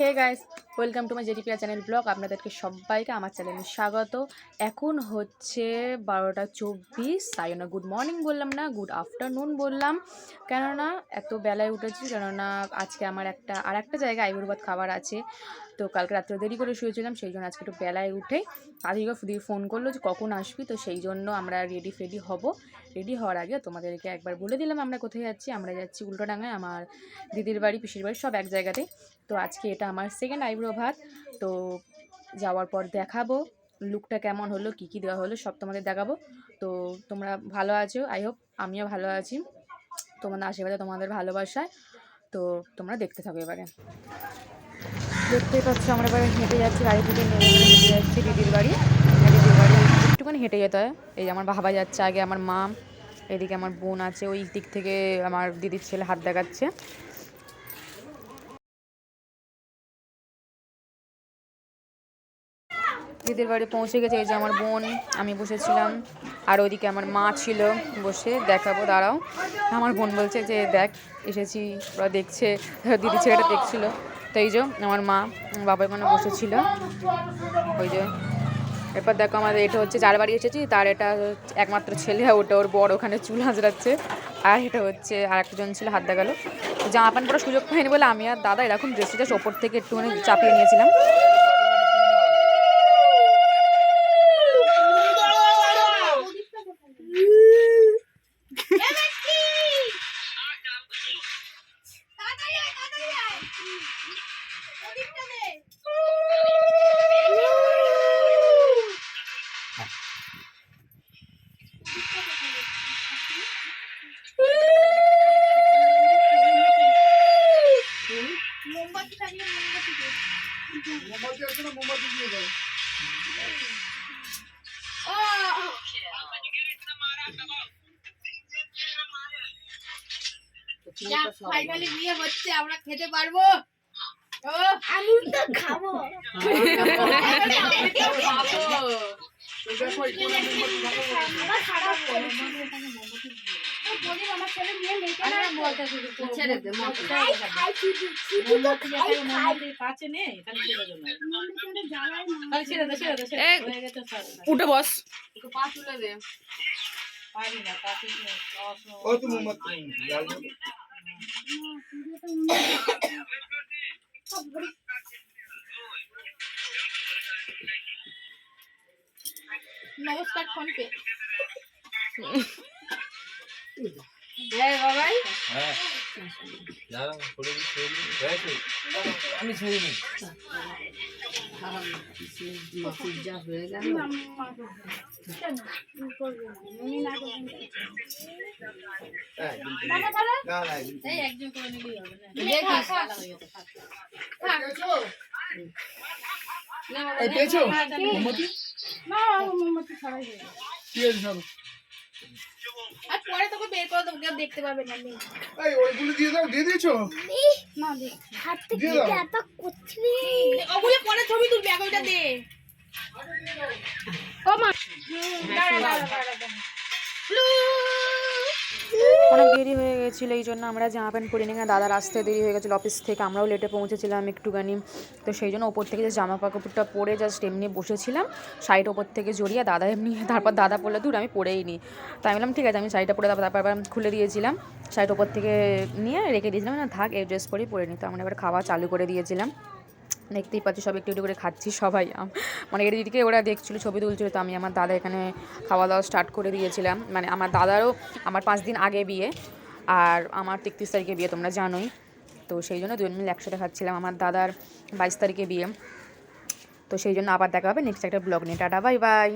Hey guys, welcome to my জেডিপিয়া channel blog. আপনাদেরকে সবাইকে আমার চ্যানেলে স্বাগত। এখন হচ্ছে 12টা 24। তাই জন্য গুড মর্নিং বললাম না, গুড আফটারনুন বললাম। কেননা এত বেলায় উঠেছি, কেননা আজকে আমার একটা জায়গায় আইবুড়ো খাবার আছে। তো কালকে রাত্রে দেরি করে শুয়েছিলাম, সেই জন্য আজকে একটু বেলায় উঠে আদিকে দিয়ে ফোন করলো যে কখন আসবি। তো সেই জন্য আমরা রেডি হব। রেডি হওয়ার আগে তোমাদেরকে একবার বলে দিলাম আমরা কোথায় যাচ্ছি। আমরা যাচ্ছি উল্টোডাঙায়, আমার দিদির বাড়ি, পিসির বাড়ি সব এক জায়গাতে। তো আজকে এটা আমার সেকেন্ড আইব্রো ভাত। তো যাওয়ার পর দেখাবো লুকটা কেমন হলো, কী কী দেওয়া হলো সব তোমাদের দেখাবো। তো তোমরা ভালো আছো, আই হোপ। আমিও ভালো আছি তোমাদের আশীর্বাদে, তোমাদের ভালোবাসায়। তো তোমরা দেখতে থাকো। এবারে দেখতেই পাচ্ছ আমরা এবারে হেঁটে যাচ্ছি, গাড়ি থেকে নেমে হেঁটে যাচ্ছি দিদির বাড়ি। দিদির বাড়ি একটুখানি হেঁটে যেতে হয়। এই যে আমার বাবা যাচ্ছে আগে, আমার মা, এদিকে আমার বোন আছে, ওই দিক থেকে আমার দিদির ছেলে হাত দেখাচ্ছে। দিদির বাড়ি পৌঁছে গেছে। এই যে আমার বোন, আমি বসেছিলাম, আর ওইদিকে আমার মা ছিল বসে। দেখাবো, দাঁড়াও। আমার বোন বলছে যে দেখ এসেছি, ওরা দেখছে, দিদি ছেলেটা দেখছিল। তো এই যে আমার মা, বাবা এখানে বসেছিল। ওই যে এরপর দেখো আমাদের এটা হচ্ছে যার বাড়ি এসেছি তার এটা একমাত্র ছেলে, ওটা ওর বড় ওখানে চুল হাজরাচ্ছে। আর এটা হচ্ছে আর একজন ছিল হাত দেখালো। জামা প্যান্ট পরার সুযোগ পাইনি বলে আমি আর দাদা এরকম ড্রেসটা জাস্ট ওপর থেকে একটুখানি চাপিয়ে নিয়েছিলাম। মোমবাতি আছে না, মোমবাতি দিয়ে দাও। ফাইনালি বিয়ে হচ্ছে, আমরা খেতে পারবো। আমি তো খাবো। উঠে বস, পা তুলে দে। নমস্কার ফোনপে। বাবাই আমি ছেড়ে যা হয়ে গেল। একজন করে নিলেই হবে না। মোমবাতি ছাড়াই আর পরে তোকে বের করে দেবো, কেউ দেখতে পাবে না। এই ওইগুলো দিয়ে দাও। দিয়ে দিয়েছো? না, দে হাত থেকে এত কুচলি। ওগুলো পরে ছবি তুলবি, আগে ওটা দে। ও মা, দাঁড়া। অনেক দেরি হয়ে গেছিলো, এই জন্য আমরা জামা প্যান্ট পরিনি। না, দাদার আসতে দেরি হয়ে গেছিলো অফিস থেকে, আমরাও লেটে পৌঁছেছিলাম একটুখানি। তো সেই জন্য ওপর থেকে যে জামা কাপড়টা পরে জাস্ট এমনি বসেছিলাম, শাড়ির ওপর থেকে জড়িয়ে দাদা এমনি। তারপর দাদা বললো দূর আমি পরেই নিই। তাই বললাম ঠিক আছে, আমি শাড়িটা পরে তারপর খুলে দিয়েছিলাম। শাড়িটা ওপর থেকে নিয়ে রেখে দিয়েছিলাম, না থাক এই ড্রেস পরেই পরে নিই। তো আমরা এবার খাওয়া চালু করে দিয়েছিলাম। দেখতেই পাচ্ছি সব একটু একটু করে খাচ্ছি সবাই। মানে এদিকে ওরা দেখছিলো, ছবি তুলছিল। তো আমি আমার দাদা এখানে খাওয়া দাওয়া স্টার্ট করে দিয়েছিলাম। মানে আমার দাদারও আমার 5 দিন আগে বিয়ে, আর আমার 31 তারিখে বিয়ে, তোমরা জানোই। তো সেই জন্য 2 মিলে একসাথে খাচ্ছিলাম। আমার দাদার 22 তারিখে বিয়ে। তো সেই জন্য আবার দেখা হবে নেক্সট একটা ব্লগ নিয়ে। Tata, bye bye.